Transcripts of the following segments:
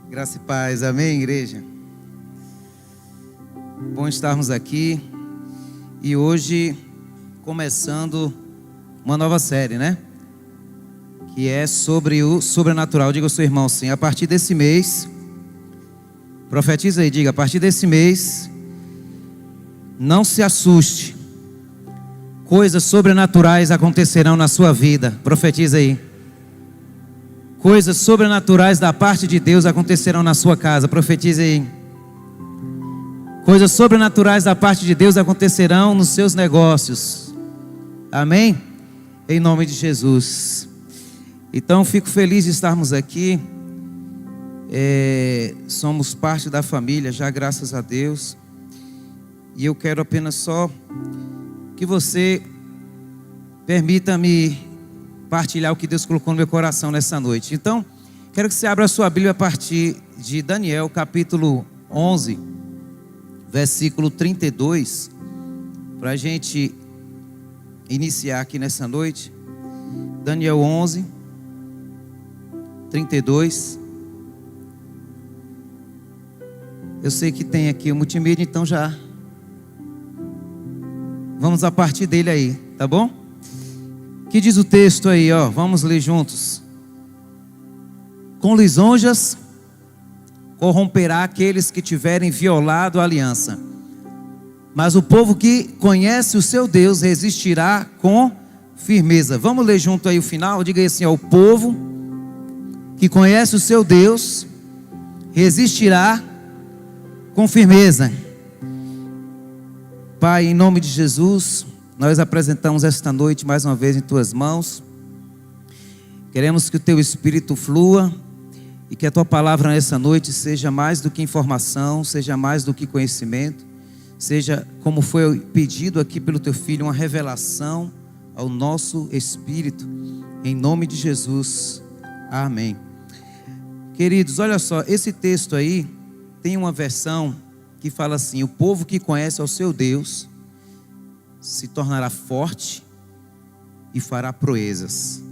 Graça e paz, amém, igreja? Bom estarmos aqui e hoje começando uma nova série, né? Que é sobre o sobrenatural. Diga ao seu irmão assim, a partir desse mês, profetiza aí, diga, a partir desse mês, não se assuste, coisas sobrenaturais acontecerão na sua vida. Profetiza aí. Coisas sobrenaturais da parte de Deus acontecerão na sua casa. Profetize aí. Coisas sobrenaturais da parte de Deus acontecerão nos seus negócios. Amém? Em nome de Jesus. Então fico feliz de estarmos aqui. Somos parte da família já, graças a Deus. E eu quero apenas só que você permita-me partilhar o que Deus colocou no meu coração nessa noite. Então, quero que você abra a sua Bíblia a partir de Daniel, capítulo 11, versículo 32, para a gente iniciar aqui nessa noite. Daniel 11, 32. Eu sei que tem aqui o multimídia, então já vamos a partir dele aí, tá bom? Que diz o texto aí, ó, vamos ler juntos. Com lisonjas corromperá aqueles que tiverem violado a aliança, mas o povo que conhece o seu Deus resistirá com firmeza. Vamos ler junto aí o final, diga aí assim, ó, o povo que conhece o seu Deus resistirá com firmeza. Pai, em nome de Jesus, nós apresentamos esta noite mais uma vez em Tuas mãos. Queremos que o Teu Espírito flua e que a Tua palavra nessa noite seja mais do que informação, seja mais do que conhecimento, seja, como foi pedido aqui pelo Teu Filho, uma revelação ao nosso espírito, em nome de Jesus, amém. Queridos, olha só, esse texto aí tem uma versão que fala assim: o povo que conhece ao seu Deus se tornará forte e fará proezas.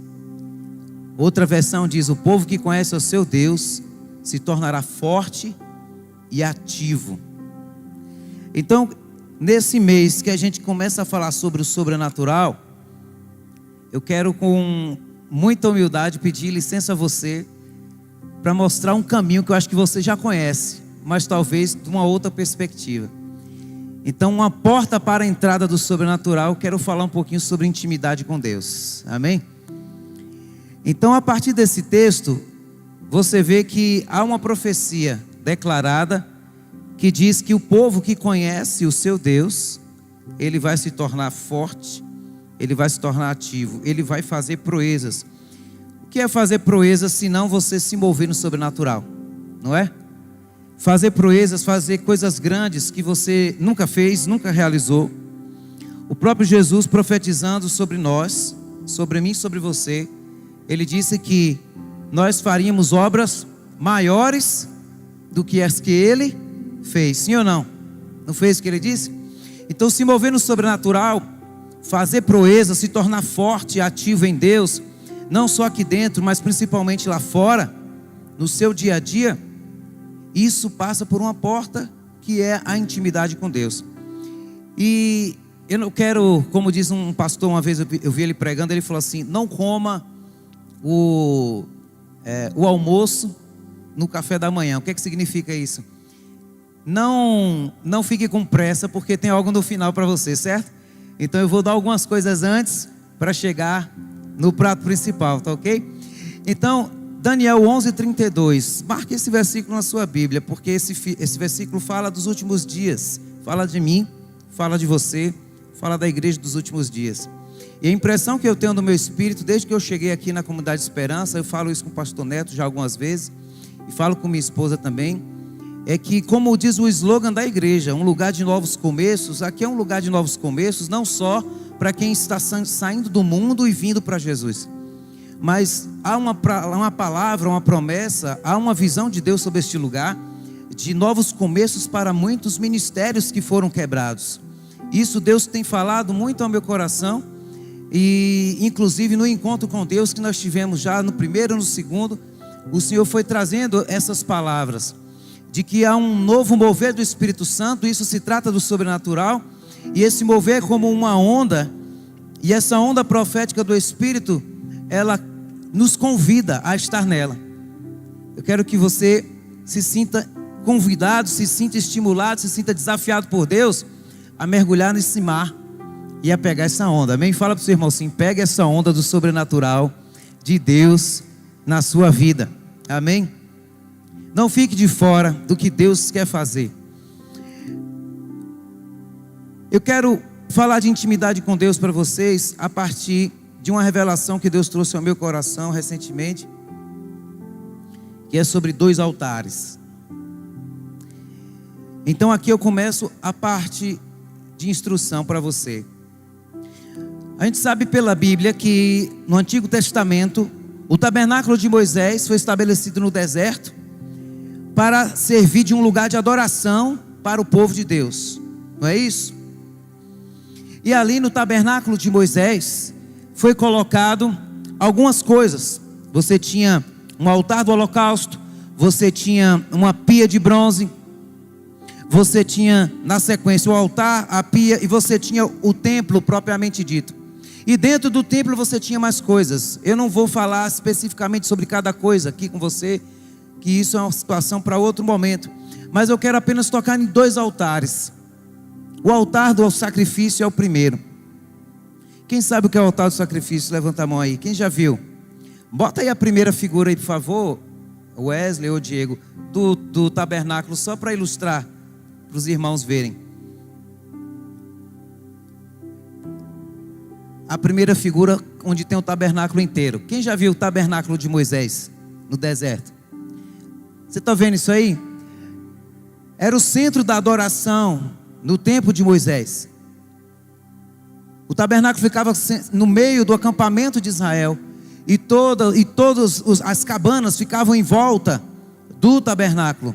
Outra versão diz: o povo que conhece o seu Deus se tornará forte e ativo. Então, nesse mês que a gente começa a falar sobre o sobrenatural, eu quero com muita humildade pedir licença a você para mostrar um caminho que eu acho que você já conhece, mas talvez de uma outra perspectiva. Então, uma porta para a entrada do sobrenatural, quero falar um pouquinho sobre intimidade com Deus. Amém? Então, a partir desse texto, você vê que há uma profecia declarada que diz que o povo que conhece o seu Deus, ele vai se tornar forte, ele vai se tornar ativo, ele vai fazer proezas. O que é fazer proezas se não você se mover no sobrenatural? Não é? Fazer proezas, fazer coisas grandes que você nunca fez, nunca realizou. O próprio Jesus profetizando sobre nós, sobre mim, sobre você, ele disse que nós faríamos obras maiores do que as que ele fez. Sim ou não? Não fez o que ele disse? Então, se mover no sobrenatural, fazer proezas, se tornar forte e ativo em Deus, não só aqui dentro, mas principalmente lá fora, no seu dia a dia, isso passa por uma porta que é a intimidade com Deus. E eu não quero, como diz um pastor uma vez, eu vi ele pregando, ele falou assim: não coma o almoço no café da manhã. O que é que significa isso? Não fique com pressa, porque tem algo no final para você, certo? Então eu vou dar algumas coisas antes para chegar no prato principal, tá ok? Então, Daniel 11:32, marque esse versículo na sua Bíblia, porque esse versículo fala dos últimos dias, fala de mim, fala de você, fala da igreja dos últimos dias. E a impressão que eu tenho no meu espírito, desde que eu cheguei aqui na Comunidade Esperança, eu falo isso com o pastor Neto já algumas vezes, e falo com minha esposa também, é que, como diz o slogan da igreja, um lugar de novos começos. Aqui é um lugar de novos começos, não só para quem está saindo do mundo e vindo para Jesus, mas há uma palavra, uma promessa, há uma visão de Deus sobre este lugar, de novos começos para muitos ministérios que foram quebrados. Isso Deus tem falado muito ao meu coração, e inclusive no encontro com Deus que nós tivemos já no primeiro e no segundo, o Senhor foi trazendo essas palavras, de que há um novo mover do Espírito Santo. Isso se trata do sobrenatural, e esse mover é como uma onda, e essa onda profética do Espírito, ela nos convida a estar nela. Eu quero que você se sinta convidado, se sinta estimulado, se sinta desafiado por Deus a mergulhar nesse mar e a pegar essa onda. Amém? Fala para o seu irmão assim: pegue essa onda do sobrenatural de Deus na sua vida. Amém? Não fique de fora do que Deus quer fazer. Eu quero falar de intimidade com Deus para vocês a partir de uma revelação que Deus trouxe ao meu coração recentemente, que é sobre 2 altares. Então aqui eu começo a parte de instrução para você. A gente sabe pela Bíblia que no Antigo Testamento o tabernáculo de Moisés foi estabelecido no deserto para servir de um lugar de adoração para o povo de Deus, não é isso? E ali no tabernáculo de Moisés foi colocado algumas coisas. Você tinha um altar do holocausto, você tinha uma pia de bronze, você tinha na sequência o altar, a pia, e você tinha o templo propriamente dito. E dentro do templo você tinha mais coisas. Eu não vou falar especificamente sobre cada coisa aqui com você, que isso é uma situação para outro momento, mas eu quero apenas tocar em 2 altares. O altar do sacrifício é o primeiro. Quem sabe o que é o altar do sacrifício? Levanta a mão aí. Quem já viu? Bota aí a primeira figura aí, por favor, Wesley ou Diego, do tabernáculo, só para ilustrar, para os irmãos verem. A primeira figura onde tem o tabernáculo inteiro. Quem já viu o tabernáculo de Moisés no deserto? Você está vendo isso aí? Era o centro da adoração no tempo de Moisés. O tabernáculo ficava no meio do acampamento de Israel, e todas as cabanas ficavam em volta do tabernáculo.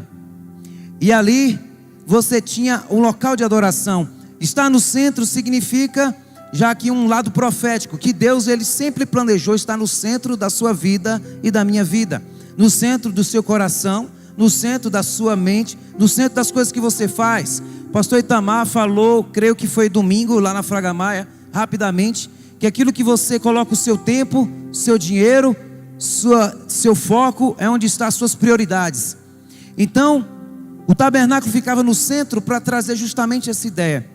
E ali você tinha um local de adoração. Estar no centro significa, já aqui um lado profético, que Deus ele sempre planejou estar no centro da sua vida e da minha vida, no centro do seu coração, no centro da sua mente, no centro das coisas que você faz. Pastor Itamar falou, creio que foi domingo lá na Fraga Maia, rapidamente, que aquilo que você coloca o seu tempo, seu dinheiro, seu foco, é onde estão as suas prioridades. Então, o tabernáculo ficava no centro para trazer justamente essa ideia.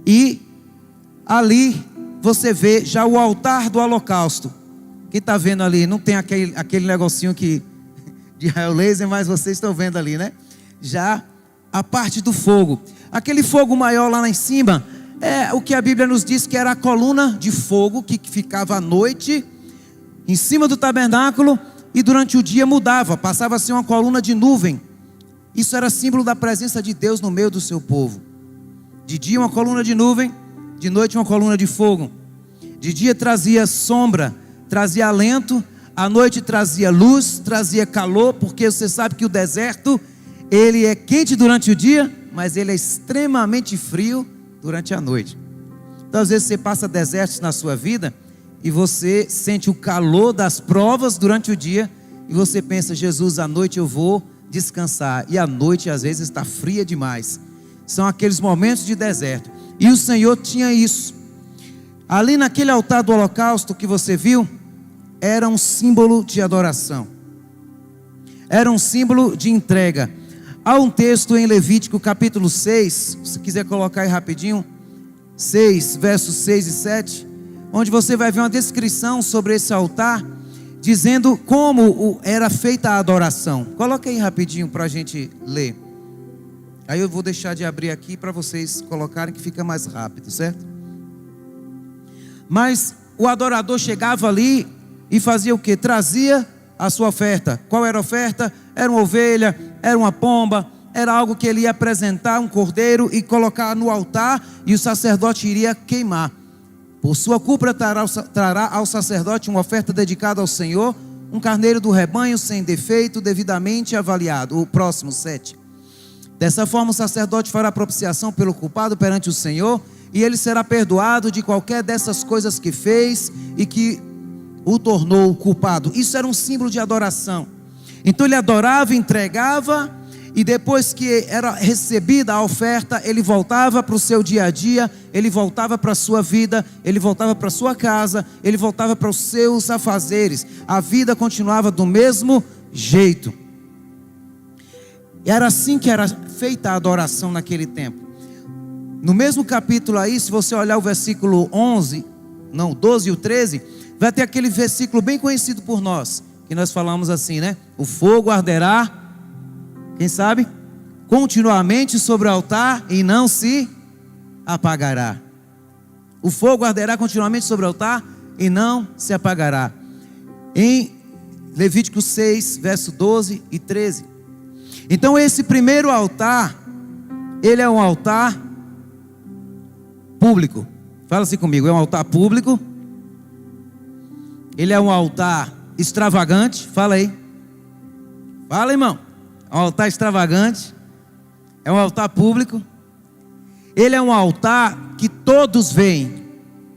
E ali você vê já o altar do holocausto. Quem está vendo ali, não tem aquele negocinho que de raio laser, mas vocês estão vendo ali, né? Já a parte do fogo. Aquele fogo maior lá em cima é o que a Bíblia nos diz que era a coluna de fogo que ficava à noite em cima do tabernáculo, e durante o dia mudava, passava a ser uma coluna de nuvem. Isso era símbolo da presença de Deus no meio do seu povo. De dia uma coluna de nuvem, de noite uma coluna de fogo. De dia trazia sombra, trazia alento, à noite trazia luz, trazia calor, porque você sabe que o deserto, ele é quente durante o dia, mas ele é extremamente frio durante a noite. Então às vezes você passa desertos na sua vida e você sente o calor das provas durante o dia, e você pensa: Jesus, à noite eu vou descansar, e a noite às vezes está fria demais. São aqueles momentos de deserto, e o Senhor tinha isso. Ali naquele altar do holocausto que você viu, era um símbolo de adoração, era um símbolo de entrega. Há um texto em Levítico capítulo 6, se quiser colocar aí rapidinho, 6, versos 6 e 7, onde você vai ver uma descrição sobre esse altar, dizendo como era feita a adoração. Coloca aí rapidinho para a gente ler. Aí eu vou deixar de abrir aqui para vocês colocarem, que fica mais rápido, certo? Mas o adorador chegava ali e fazia o que? Trazia a sua oferta. Qual era a oferta? Era uma ovelha, era uma pomba, era algo que ele ia apresentar, um cordeiro, e colocar no altar, e o sacerdote iria queimar. Por sua culpa trará ao sacerdote uma oferta dedicada ao Senhor, um carneiro do rebanho sem defeito, devidamente avaliado. O próximo 7. Dessa forma o sacerdote fará propiciação pelo culpado perante o Senhor, e ele será perdoado de qualquer dessas coisas que fez, e que o tornou culpado. Isso era um símbolo de adoração. Então ele adorava, entregava, e depois que era recebida a oferta, ele voltava para o seu dia a dia, ele voltava para a sua vida, ele voltava para a sua casa, ele voltava para os seus afazeres. A vida continuava do mesmo jeito. Era assim que era feita a adoração naquele tempo. No mesmo capítulo aí, se você olhar o versículo 12 e o 13, vai ter aquele versículo bem conhecido por nós, que nós falamos assim, né? O fogo arderá, quem sabe? Continuamente sobre o altar e não se apagará. O fogo arderá continuamente sobre o altar e não se apagará. Em Levítico 6, verso 12 e 13. Então esse primeiro altar, ele é um altar público. Fala assim comigo, é um altar público. Ele é um altar extravagante. Fala aí. Fala, irmão. É um altar extravagante. É um altar público. Ele é um altar que todos veem.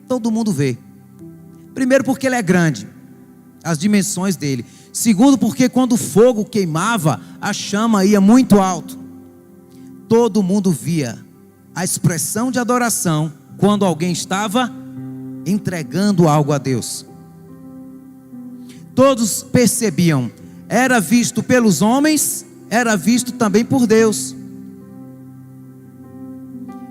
Todo mundo vê. Primeiro porque ele é grande, as dimensões dele. Segundo porque quando o fogo queimava, a chama ia muito alto. Todo mundo via a expressão de adoração quando alguém estava entregando algo a Deus. Todos percebiam. Era visto pelos homens, era visto também por Deus.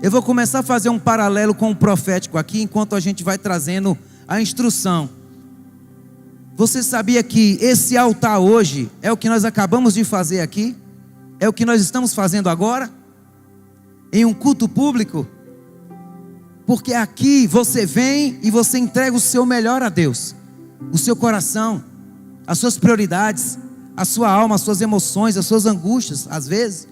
Eu vou começar a fazer um paralelo com o profético aqui, enquanto a gente vai trazendo a instrução. Você sabia que esse altar hoje é o que nós acabamos de fazer aqui? É o que nós estamos fazendo agora? Em um culto público? Porque aqui você vem e você entrega o seu melhor a Deus. O seu coração, as suas prioridades, a sua alma, as suas emoções, as suas angústias, às vezes.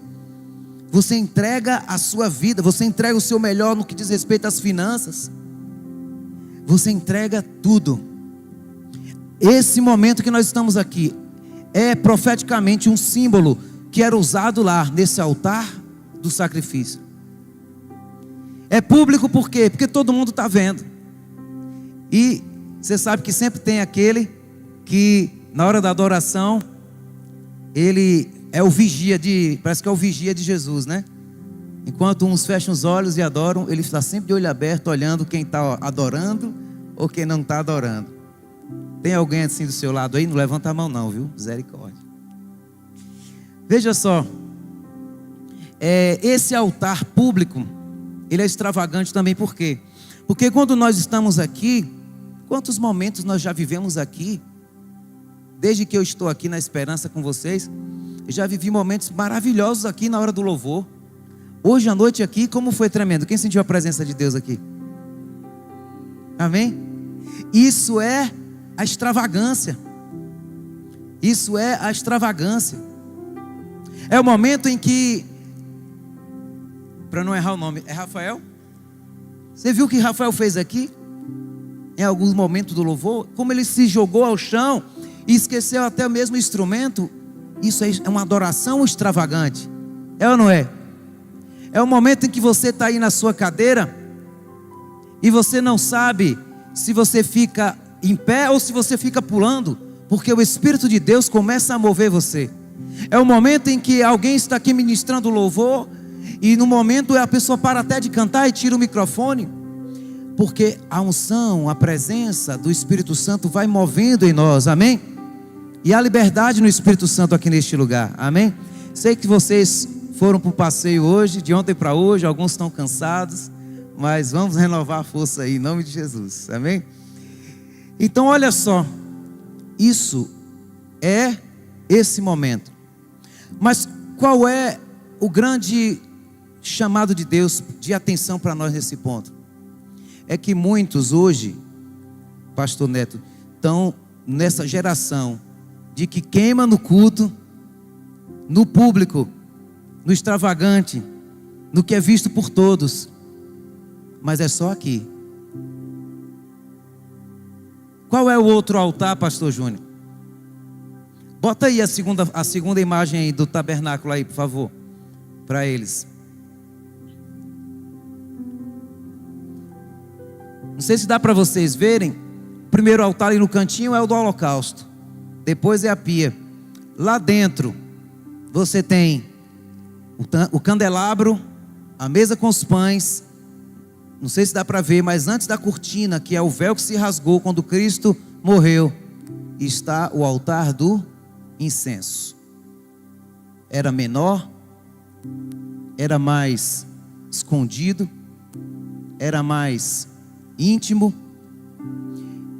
Você entrega a sua vida, você entrega o seu melhor no que diz respeito às finanças. Você entrega tudo. Esse momento que nós estamos aqui é profeticamente um símbolo que era usado lá nesse altar do sacrifício. É público por quê? Porque todo mundo está vendo. E você sabe que sempre tem aquele que na hora da adoração ele é o vigia parece que é o vigia de Jesus, né? Enquanto uns fecham os olhos e adoram, ele está sempre de olho aberto, olhando quem está adorando ou quem não está adorando. Tem alguém assim do seu lado aí? Não levanta a mão não, viu? Misericórdia. Veja só, esse altar público, ele é extravagante também, por quê? Porque quando nós estamos aqui, quantos momentos nós já vivemos aqui? Desde que eu estou aqui na esperança com vocês, eu já vivi momentos maravilhosos aqui na hora do louvor. Hoje à noite aqui, como foi tremendo. Quem sentiu a presença de Deus aqui? Amém? Isso é a extravagância. Isso é a extravagância. É o momento em que, para não errar o nome, é Rafael? Você viu o que Rafael fez aqui? Em alguns momentos do louvor, como ele se jogou ao chão e esqueceu até o mesmo instrumento. Isso é uma adoração extravagante. É ou não é? É o momento em que você está aí na sua cadeira e você não sabe se você fica em pé ou se você fica pulando, porque o Espírito de Deus começa a mover você. É o momento em que alguém está aqui ministrando louvor e no momento a pessoa para até de cantar e tira o microfone, porque a unção, a presença do Espírito Santo vai movendo em nós, amém? E há liberdade no Espírito Santo aqui neste lugar, amém? Sei que vocês foram para o passeio hoje, de ontem para hoje, alguns estão cansados, mas vamos renovar a força aí, em nome de Jesus, amém? Então olha só, isso é esse momento. Mas qual é o grande chamado de Deus de atenção para nós nesse ponto? É que muitos hoje, pastor Neto, estão nessa geração de que queima no culto, no público, no extravagante, no que é visto por todos, mas é só aqui. Qual é o outro altar, pastor Júnior? Bota aí a segunda imagem aí do tabernáculo aí, por favor, para eles. Não sei se dá para vocês verem, O primeiro altar ali no cantinho é o do holocausto. Depois é a pia. Lá dentro você tem o candelabro, a mesa com os pães. Não sei se dá para ver, mas antes da cortina, que é o véu que se rasgou quando Cristo morreu, está o altar do incenso. Era menor, era mais escondido, era mais íntimo.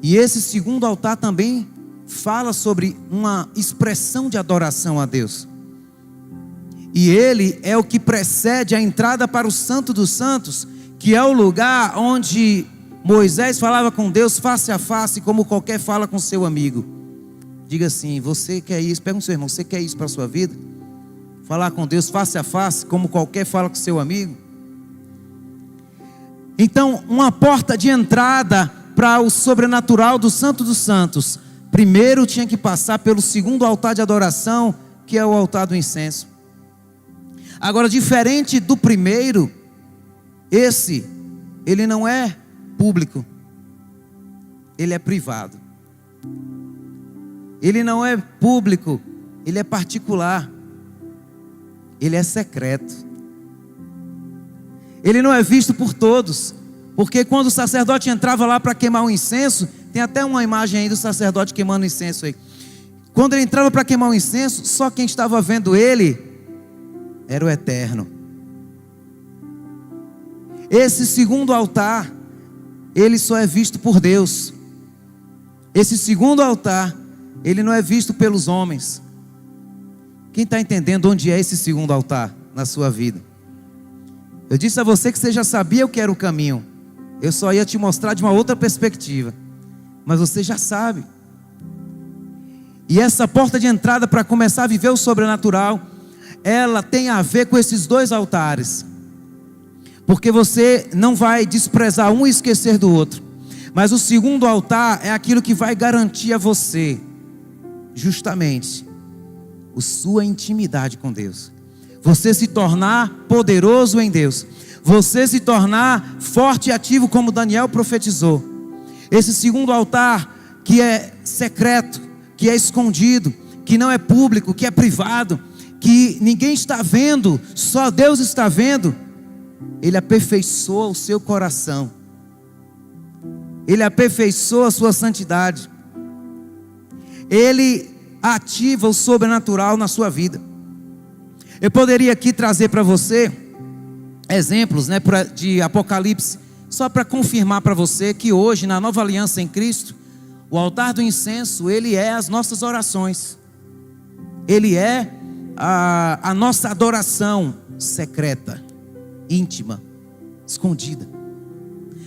E esse segundo altar também fala sobre uma expressão de adoração a Deus. E ele é o que precede a entrada para o Santo dos Santos, que é o lugar onde Moisés falava com Deus face a face, como qualquer fala com seu amigo. Diga assim: você quer isso? Pergunta ao seu irmão: você quer isso para a sua vida? Falar com Deus face a face, como qualquer fala com seu amigo? Então, uma porta de entrada para o sobrenatural do Santo dos Santos, primeiro tinha que passar pelo segundo altar de adoração, que é o altar do incenso. Agora, diferente do primeiro, ele não é público, ele é privado. Ele não é público, ele é particular. Ele é secreto. Ele não é visto por todos, porque quando o sacerdote entrava lá para queimar o incenso, tem até uma imagem aí do sacerdote queimando o incenso aí. Quando ele entrava para queimar o incenso, só quem estava vendo ele era o Eterno. Esse segundo altar, ele só é visto por Deus. Esse segundo altar, ele não é visto pelos homens. Quem está entendendo onde é esse segundo altar na sua vida? Eu disse a você que você já sabia o que era o caminho. Eu só ia te mostrar de uma outra perspectiva. Mas você já sabe. E essa porta de entrada para começar a viver o sobrenatural, ela tem a ver com esses dois altares. Porque você não vai desprezar um e esquecer do outro. Mas o segundo altar é aquilo que vai garantir a você, justamente, a sua intimidade com Deus. Você se tornar poderoso em Deus. Você se tornar forte e ativo como Daniel profetizou. Esse segundo altar que é secreto, que é escondido, que não é público, que é privado, que ninguém está vendo, só Deus está vendo. Ele aperfeiçoa o seu coração. Ele aperfeiçoa a sua santidade. Ele ativa o sobrenatural na sua vida. Eu poderia aqui trazer para você exemplos, de Apocalipse, só para confirmar para você que hoje, na nova aliança em Cristo, o altar do incenso, ele é as nossas orações. Ele é a nossa adoração secreta, íntima, escondida.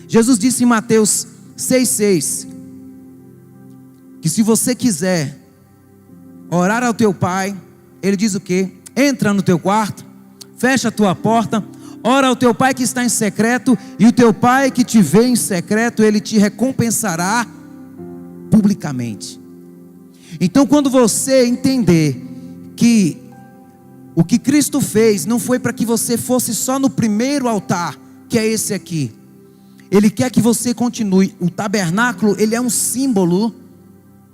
Jesus disse em Mateus 6,6 que se você quiser orar ao teu Pai, ele diz o quê? Entra no teu quarto, fecha a tua porta, ora ao teu Pai que está em secreto, e o teu Pai que te vê em secreto, ele te recompensará publicamente. Então, quando você entender que o que Cristo fez não foi para que você fosse só no primeiro altar, que é esse aqui. Ele quer que você continue. O tabernáculo, ele é um símbolo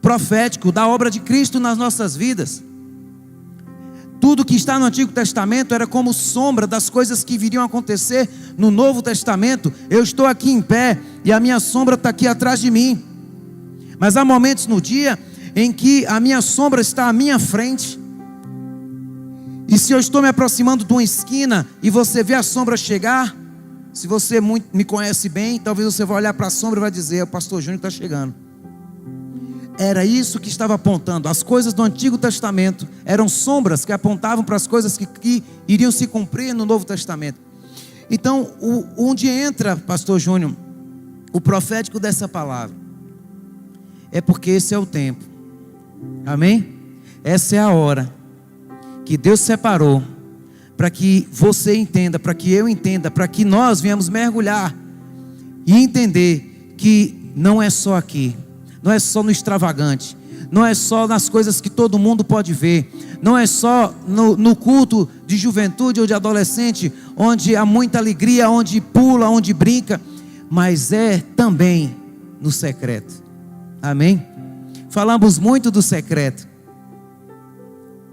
profético da obra de Cristo nas nossas vidas. Tudo que está no Antigo Testamento era como sombra das coisas que viriam a acontecer no Novo Testamento. Eu estou aqui em pé e a minha sombra está aqui atrás de mim. Mas há momentos no dia em que a minha sombra está à minha frente. E se eu estou me aproximando de uma esquina e você vê a sombra chegar, se você me conhece bem, talvez você vai olhar para a sombra e vai dizer: o pastor Júnior está chegando. Era isso que estava apontando. As coisas do Antigo Testamento eram sombras que apontavam para as coisas que iriam se cumprir no Novo Testamento. Então, onde entra, pastor Júnior, o profético dessa palavra, é porque esse é o tempo. Amém? Essa é a hora que Deus separou para que você entenda, para que eu entenda, para que nós venhamos mergulhar e entender que não é só aqui, não é só no extravagante, não é só nas coisas que todo mundo pode ver, não é só no culto de juventude ou de adolescente, onde há muita alegria, onde pula, onde brinca, mas é também no secreto. Amém? Falamos muito do secreto.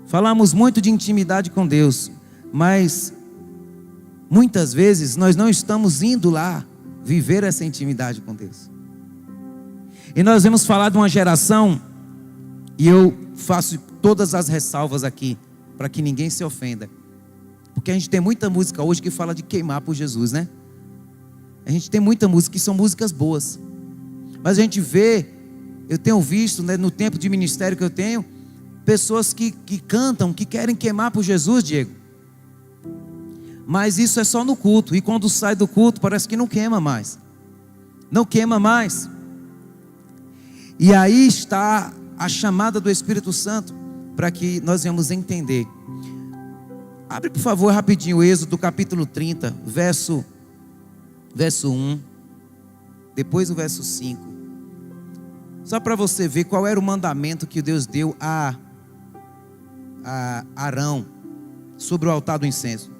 Falamos muito de intimidade com Deus. Mas muitas vezes nós não estamos indo lá viver essa intimidade com Deus. E nós vamos falar de uma geração, e eu faço todas as ressalvas aqui, para que ninguém se ofenda. Porque a gente tem muita música hoje que fala de queimar por Jesus, né? A gente tem muita música que são músicas boas. Mas a gente vê, eu tenho visto, né, no tempo de ministério que eu tenho, pessoas que cantam, que querem queimar por Jesus, Diego. Mas isso é só no culto. E quando sai do culto, parece que não queima mais. Não queima mais. E aí está a chamada do Espírito Santo, para que nós venhamos entender. Abre por favor rapidinho o Êxodo capítulo 30, verso 1, depois o verso 5. Só para você ver qual era o mandamento que Deus deu a Arão sobre o altar do incenso.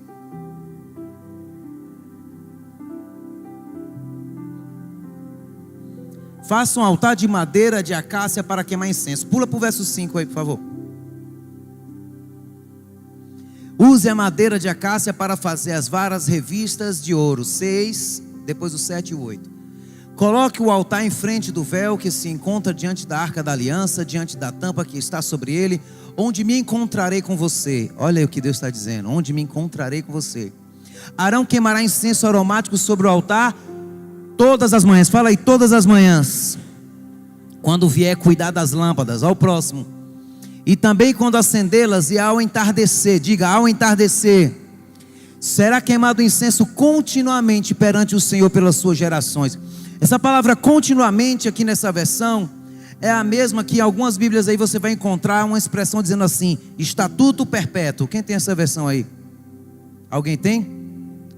Faça um altar de madeira de acácia para queimar incenso. Pula para o verso 5 aí, por favor. Use a madeira de acácia para fazer as varas revistas de ouro. 6, depois o 7 e o 8. Coloque o altar em frente do véu que se encontra diante da arca da aliança, diante da tampa que está sobre ele, onde me encontrarei com você. Olha aí o que Deus está dizendo, onde me encontrarei com você. Arão queimará incenso aromático sobre o altar todas as manhãs. Fala aí, todas as manhãs. Quando vier cuidar das lâmpadas, ao próximo. E também quando acendê-las e ao entardecer. Diga, ao entardecer. Será queimado incenso continuamente perante o Senhor pelas suas gerações. Essa palavra continuamente aqui nessa versão é a mesma que em algumas bíblias aí você vai encontrar uma expressão dizendo assim, estatuto perpétuo. Quem tem essa versão aí? Alguém tem?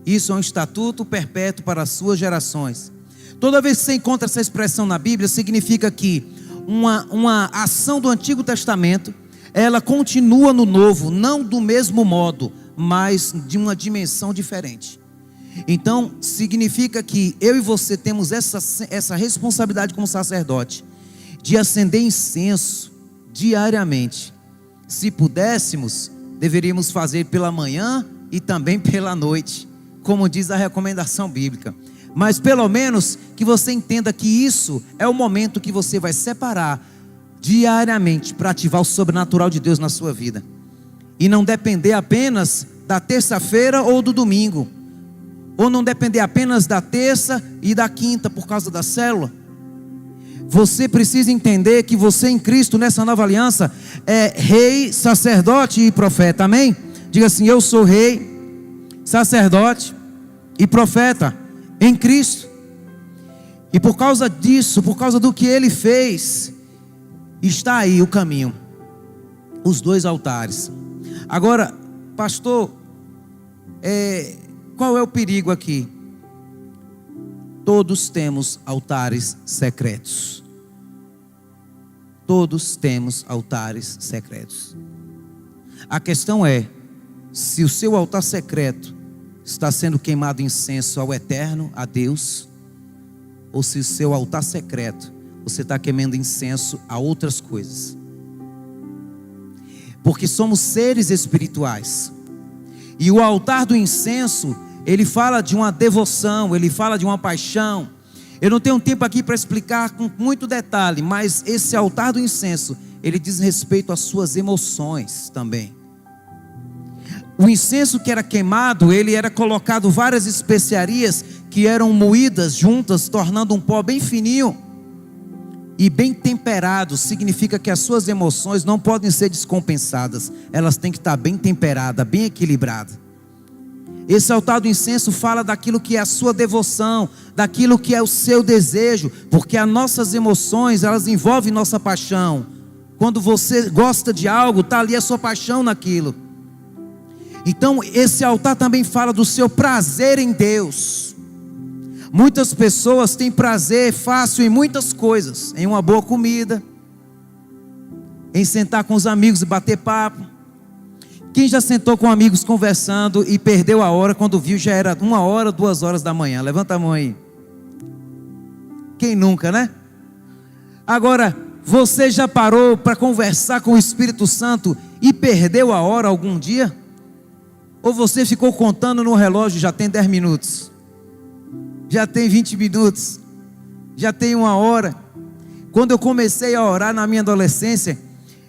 Isso é um estatuto perpétuo para as suas gerações. Toda vez que você encontra essa expressão na Bíblia, significa que uma ação do Antigo Testamento, ela continua no Novo, não do mesmo modo, mas de uma dimensão diferente. Então, significa que eu e você temos essa responsabilidade como sacerdote, de acender incenso diariamente. Se pudéssemos, deveríamos fazer pela manhã e também pela noite, como diz a recomendação bíblica. Mas pelo menos que você entenda que isso é o momento que você vai separar diariamente para ativar o sobrenatural de Deus na sua vida. E não depender apenas da terça-feira ou do domingo. Ou não depender apenas da terça e da quinta por causa da célula. Você precisa entender que você em Cristo, nessa nova aliança, é rei, sacerdote e profeta. Amém? Diga assim, eu sou rei, sacerdote e profeta em Cristo. E por causa disso, por causa do que Ele fez, está aí o caminho, os dois altares. Agora, pastor, qual é o perigo aqui? Todos temos altares secretos. Todos temos altares secretos. A questão é, se o seu altar secreto está sendo queimado incenso ao Eterno, a Deus, ou se o seu altar secreto, você está queimando incenso a outras coisas. Porque somos seres espirituais. E o altar do incenso, ele fala de uma devoção, ele fala de uma paixão. Eu não tenho tempo aqui para explicar com muito detalhe, mas esse altar do incenso, ele diz respeito às suas emoções também. O incenso que era queimado, ele era colocado várias especiarias que eram moídas juntas, tornando um pó bem fininho e bem temperado. Significa que as suas emoções não podem ser descompensadas, elas têm que estar bem temperadas, bem equilibradas. Esse altar do incenso fala daquilo que é a sua devoção, daquilo que é o seu desejo, porque as nossas emoções, elas envolvem nossa paixão. Quando você gosta de algo, está ali a sua paixão naquilo. Então esse altar também fala do seu prazer em Deus. Muitas pessoas têm prazer fácil em muitas coisas, em uma boa comida, em sentar com os amigos e bater papo. Quem já sentou com amigos conversando e perdeu a hora, quando viu já era 1 hora, 2 horas da manhã? Levanta a mão aí. Quem nunca, né? Agora, você já parou para conversar com o Espírito Santo e perdeu a hora algum dia? Ou você ficou contando no relógio, já tem 10 minutos, já tem 20 minutos, já tem 1 hora? Quando eu comecei a orar na minha adolescência,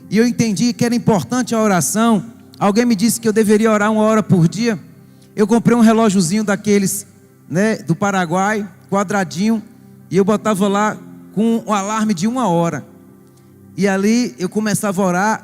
e eu entendi que era importante a oração, alguém me disse que eu deveria orar 1 hora por dia. Eu comprei um relógiozinho daqueles, né, do Paraguai, quadradinho, e eu botava lá com o alarme de 1 hora. E ali eu começava a orar,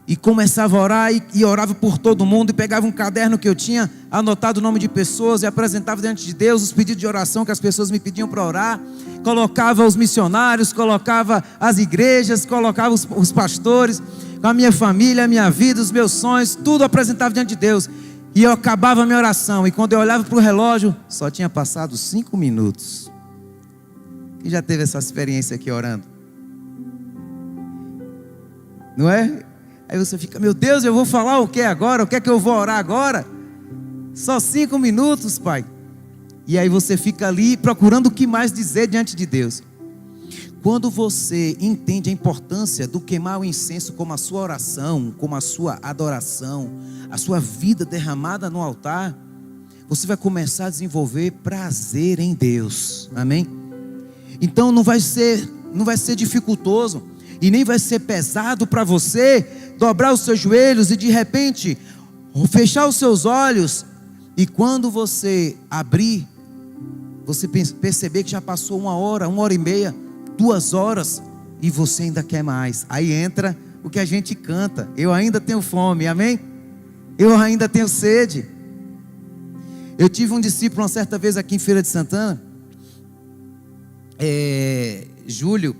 e orava por todo mundo, e pegava um caderno que eu tinha anotado o nome de pessoas, e apresentava diante de Deus os pedidos de oração que as pessoas me pediam para orar, colocava os missionários, colocava as igrejas, colocava os pastores, com a minha família, a minha vida, os meus sonhos, tudo apresentava diante de Deus, e eu acabava a minha oração, e quando eu olhava para o relógio, só tinha passado 5 minutos. Quem já teve essa experiência aqui orando? Não é? Aí você fica, meu Deus, eu vou falar o que agora? O que é que eu vou orar agora? Só 5 minutos, Pai. E aí você fica ali procurando o que mais dizer diante de Deus. Quando você entende a importância do queimar o incenso como a sua oração, como a sua adoração, a sua vida derramada no altar, você vai começar a desenvolver prazer em Deus. Amém? Então não vai ser dificultoso e nem vai ser pesado para você dobrar os seus joelhos e de repente fechar os seus olhos, e quando você abrir, você perceber que já passou 1 hora, 1 hora e meia, 2 horas, e você ainda quer mais. Aí entra o que a gente canta: eu ainda tenho fome, amém? Eu ainda tenho sede. Eu tive um discípulo uma certa vez aqui em Feira de Santana, Júlio,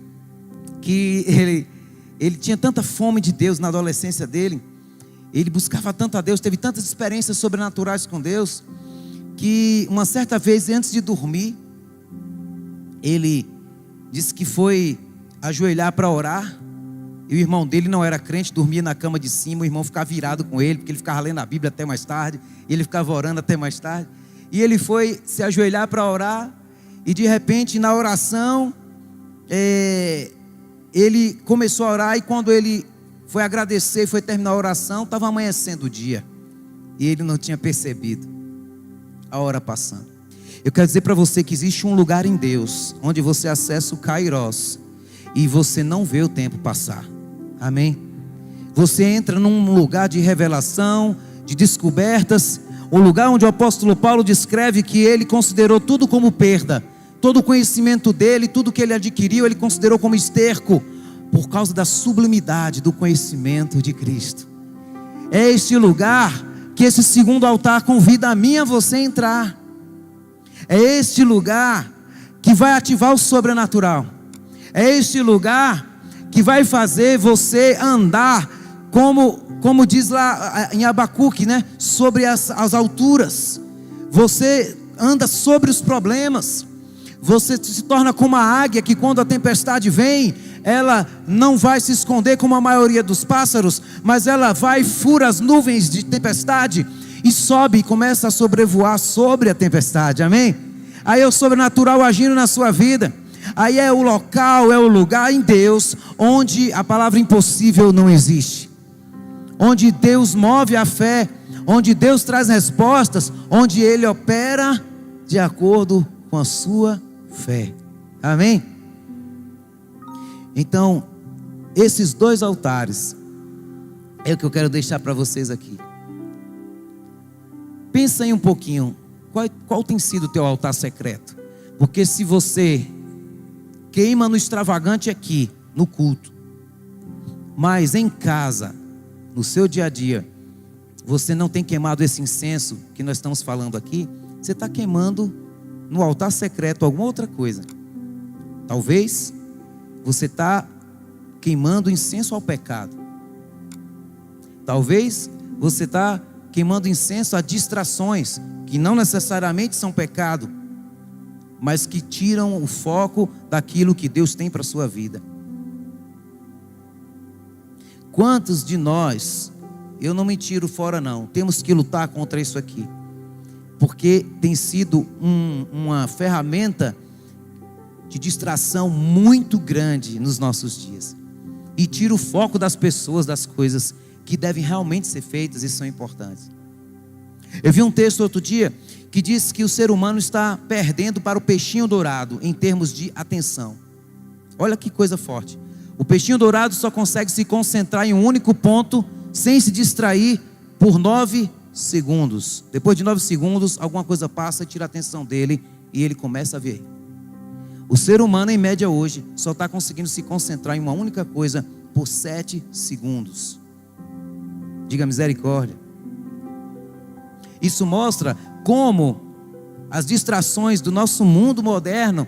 que ele tinha tanta fome de Deus na adolescência dele, ele buscava tanto a Deus, teve tantas experiências sobrenaturais com Deus, que uma certa vez, antes de dormir, ele disse que foi ajoelhar para orar, e o irmão dele não era crente, dormia na cama de cima, o irmão ficava virado com ele, porque ele ficava lendo a Bíblia até mais tarde, e ele ficava orando até mais tarde, e ele foi se ajoelhar para orar, e de repente na oração, ele começou a orar, e quando ele foi agradecer, foi terminar a oração, estava amanhecendo o dia, e ele não tinha percebido a hora passando. Eu quero dizer para você que existe um lugar em Deus, onde você acessa o Kairos, e você não vê o tempo passar, amém? Você entra num lugar de revelação, de descobertas, um lugar onde o apóstolo Paulo descreve que ele considerou tudo como perda, todo o conhecimento dele, tudo que ele adquiriu, ele considerou como esterco, por causa da sublimidade do conhecimento de Cristo. É este lugar que esse segundo altar convida a mim e a você a entrar. É este lugar que vai ativar o sobrenatural. É este lugar que vai fazer você andar como diz lá em Abacuque, né? Sobre as alturas. Você anda sobre os problemas. Você se torna como a águia que quando a tempestade vem, ela não vai se esconder como a maioria dos pássaros, mas ela vai, fura as nuvens de tempestade e sobe e começa a sobrevoar sobre a tempestade, amém? Aí é o sobrenatural agindo na sua vida. Aí é o local, é o lugar em Deus onde a palavra impossível não existe, onde Deus move a fé, onde Deus traz respostas, onde Ele opera de acordo com a sua fé, amém? Então, esses 2 altares é o que eu quero deixar para vocês aqui. Pensa aí um pouquinho, qual tem sido o teu altar secreto? Porque se você queima no extravagante aqui, no culto, mas em casa, no seu dia a dia, você não tem queimado esse incenso que nós estamos falando aqui, você está queimando no altar secreto alguma outra coisa. Talvez você está queimando incenso ao pecado. Talvez você está queimando incenso a distrações, que não necessariamente são pecado, mas que tiram o foco daquilo que Deus tem para a sua vida. Quantos de nós, eu não me tiro fora não, temos que lutar contra isso aqui, porque tem sido uma ferramenta de distração muito grande nos nossos dias. E tira o foco das pessoas, das coisas que devem realmente ser feitas e são importantes. Eu vi um texto outro dia que diz que o ser humano está perdendo para o peixinho dourado em termos de atenção. Olha que coisa forte. O peixinho dourado só consegue se concentrar em um único ponto sem se distrair por 9 segundos. Depois de 9 segundos, alguma coisa passa e tira a atenção dele e ele começa a ver. O ser humano, em média hoje, só está conseguindo se concentrar em uma única coisa por 7 segundos. Diga misericórdia. Isso mostra como as distrações do nosso mundo moderno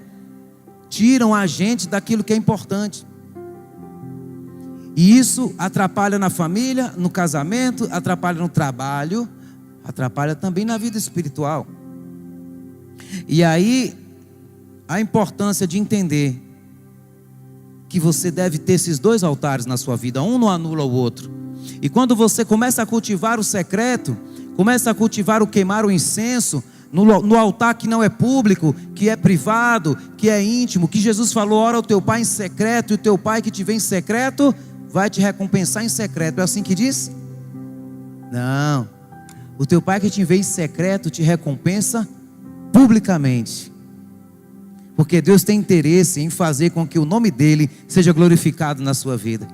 tiram a gente daquilo que é importante. E isso atrapalha na família, no casamento, atrapalha no trabalho, atrapalha também na vida espiritual. E aí, a importância de entender que você deve ter esses 2 altares na sua vida, um não anula o outro. E quando você começa a cultivar o secreto, começa a cultivar o queimar o incenso, no altar que não é público, que é privado, que é íntimo, que Jesus falou, ora ao teu pai em secreto, e o teu pai que te vê em secreto, vai te recompensar em secreto. É assim que diz? Não. O teu pai que te vê em secreto, te recompensa publicamente. Porque Deus tem interesse em fazer com que o nome dele seja glorificado na sua vida.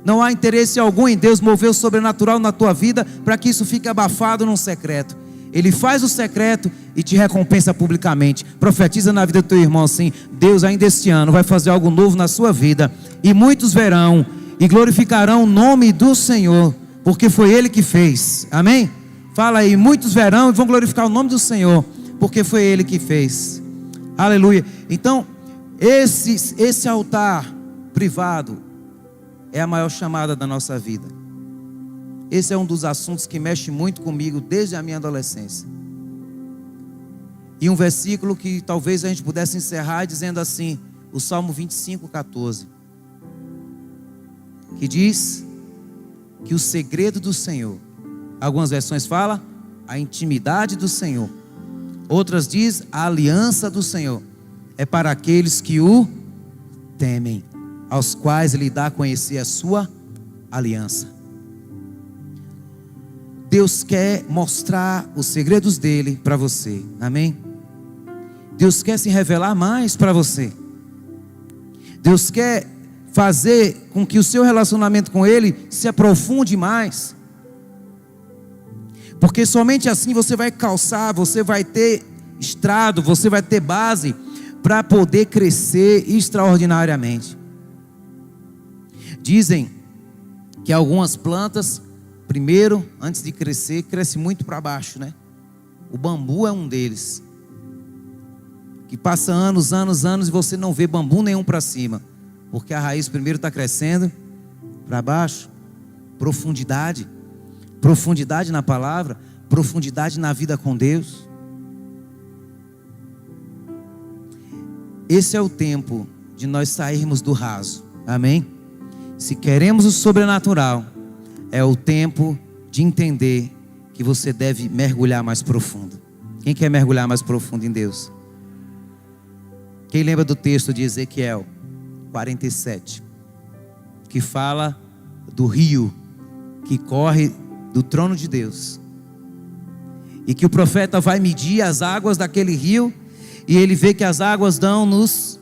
Não há interesse algum em Deus mover o sobrenatural na tua vida para que isso fique abafado num secreto. Ele faz o secreto e te recompensa publicamente. Profetiza na vida do teu irmão assim: Deus ainda este ano vai fazer algo novo na sua vida, e muitos verão e glorificarão o nome do Senhor, porque foi Ele que fez. Amém? Fala aí, muitos verão e vão glorificar o nome do Senhor, porque foi Ele que fez. Aleluia. Então, esse altar privado é a maior chamada da nossa vida. Esse é um dos assuntos que mexe muito comigo desde a minha adolescência. E um versículo que talvez a gente pudesse encerrar dizendo assim, o Salmo 25:14, que diz que o segredo do Senhor, algumas versões falam a intimidade do Senhor, outras diz a aliança do Senhor, é para aqueles que o temem, aos quais Ele dá a conhecer a sua aliança. Deus quer mostrar os segredos dele para você, amém? Deus quer se revelar mais para você. Deus quer fazer com que o seu relacionamento com Ele se aprofunde mais. Porque somente assim você vai calçar, você vai ter estrado, você vai ter base para poder crescer extraordinariamente. Dizem que algumas plantas, primeiro, antes de crescer, cresce muito para baixo, né? O bambu é um deles. Que passa anos e você não vê bambu nenhum para cima. Porque a raiz primeiro está crescendo para baixo. Profundidade. Profundidade na palavra. Profundidade na vida com Deus. Esse é o tempo de nós sairmos do raso. Amém? Se queremos o sobrenatural, é o tempo de entender que você deve mergulhar mais profundo. Quem quer mergulhar mais profundo em Deus? Quem lembra do texto de Ezequiel 47, que fala do rio que corre do trono de Deus, e que o profeta vai medir as águas daquele rio, e ele vê que as águas dão nos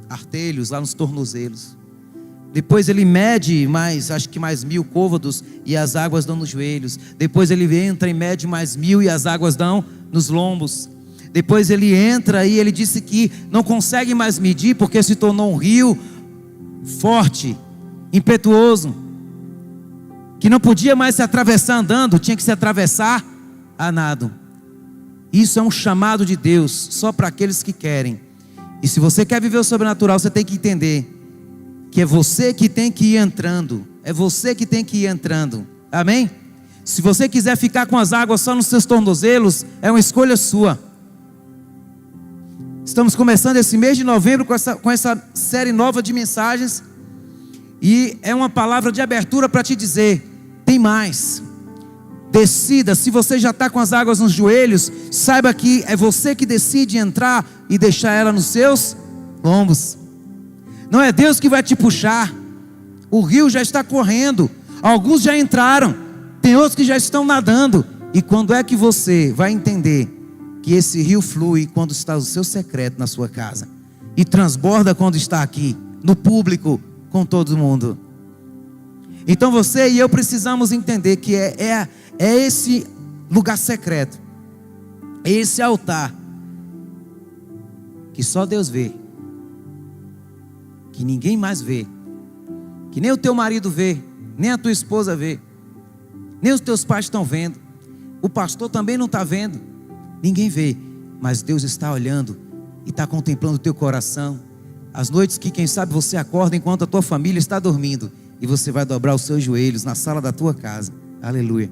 artelhos, lá nos tornozelos. Depois ele mede acho que mais 1000 côvados, e as águas dão nos joelhos. Depois ele entra e mede mais 1000, e as águas dão nos lombos. Depois ele entra e ele disse que não consegue mais medir, porque se tornou um rio forte, impetuoso, que não podia mais se atravessar andando, tinha que se atravessar a nado. Isso é um chamado de Deus, só para aqueles que querem. E se você quer viver o sobrenatural, você tem que entender que é você que tem que ir entrando. É você que tem que ir entrando. Amém? Se você quiser ficar com as águas só nos seus tornozelos, é uma escolha sua. Estamos começando esse mês de novembro com essa série nova de mensagens. E é uma palavra de abertura para te dizer: tem mais. Decida. Se você já está com as águas nos joelhos, saiba que é você que decide entrar e deixar ela nos seus lombos. Não é Deus que vai te puxar. O rio já está correndo. Alguns já entraram. Tem outros que já estão nadando. E quando é que você vai entender que esse rio flui quando está o seu secreto na sua casa? E transborda quando está aqui, no público, com todo mundo. Então você e eu precisamos entender que é esse lugar secreto, é esse altar, que só Deus vê, que ninguém mais vê, que nem o teu marido vê, nem a tua esposa vê, nem os teus pais estão vendo, o pastor também não está vendo, ninguém vê, mas Deus está olhando e está contemplando o teu coração. As noites que quem sabe você acorda enquanto a tua família está dormindo, e você vai dobrar os seus joelhos na sala da tua casa, aleluia.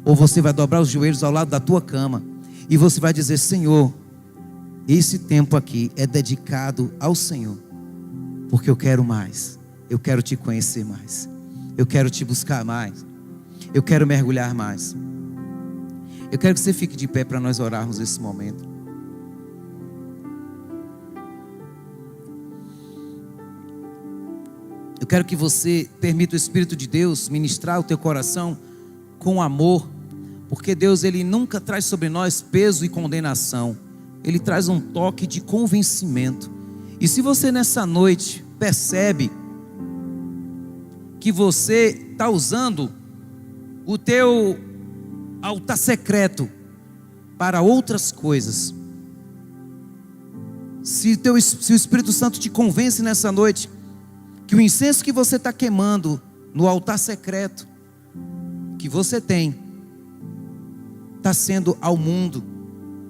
Ou você vai dobrar os joelhos ao lado da tua cama, e você vai dizer: Senhor, esse tempo aqui é dedicado ao Senhor, porque eu quero mais, eu quero te conhecer mais, eu quero te buscar mais, eu quero mergulhar mais. Eu quero que você fique de pé para nós orarmos nesse momento. Eu quero que você permita o Espírito de Deus ministrar o teu coração com amor, porque Deus, Ele nunca traz sobre nós peso e condenação, Ele traz um toque de convencimento. E se você nessa noite percebe que você está usando o teu altar secreto para outras coisas, se o Espírito Santo te convence nessa noite que o incenso que você está queimando no altar secreto que você tem está sendo ao mundo,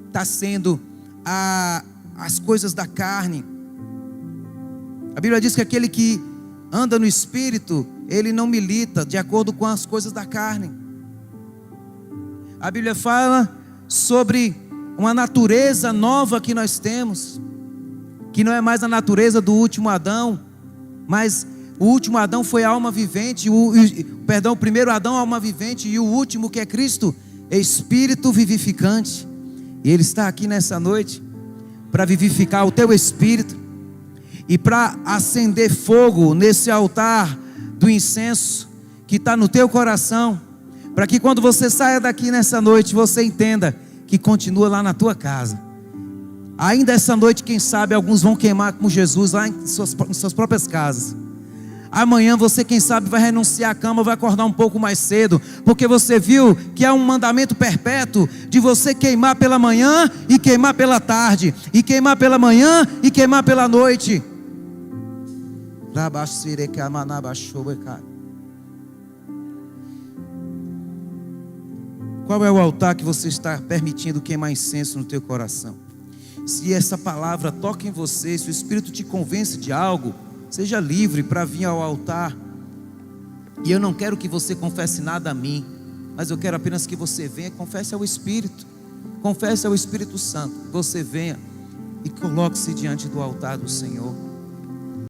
está sendo as coisas da carne. A Bíblia diz que aquele que anda no Espírito, ele não milita de acordo com as coisas da carne. A Bíblia fala sobre uma natureza nova que nós temos, que não é mais a natureza do último Adão, mas o último Adão foi a alma vivente, o primeiro Adão é alma vivente, e o último, que é Cristo, é espírito vivificante. E Ele está aqui nessa noite para vivificar o teu espírito e para acender fogo nesse altar do incenso que está no teu coração, para que quando você saia daqui nessa noite, você entenda que continua lá na tua casa. Ainda essa noite, quem sabe, alguns vão queimar com Jesus lá em suas próprias casas. Amanhã você, quem sabe, vai renunciar à cama, vai acordar um pouco mais cedo, porque você viu que há um mandamento perpétuo de você queimar pela manhã e queimar pela tarde, e queimar pela manhã e queimar pela noite. Qual é o altar que você está permitindo queimar incenso no teu coração? Se essa palavra toca em você, se o Espírito te convence de algo, seja livre para vir ao altar. E eu não quero que você confesse nada a mim, mas eu quero apenas que você venha e confesse ao Espírito. Confesse ao Espírito Santo. Você venha e coloque-se diante do altar do Senhor.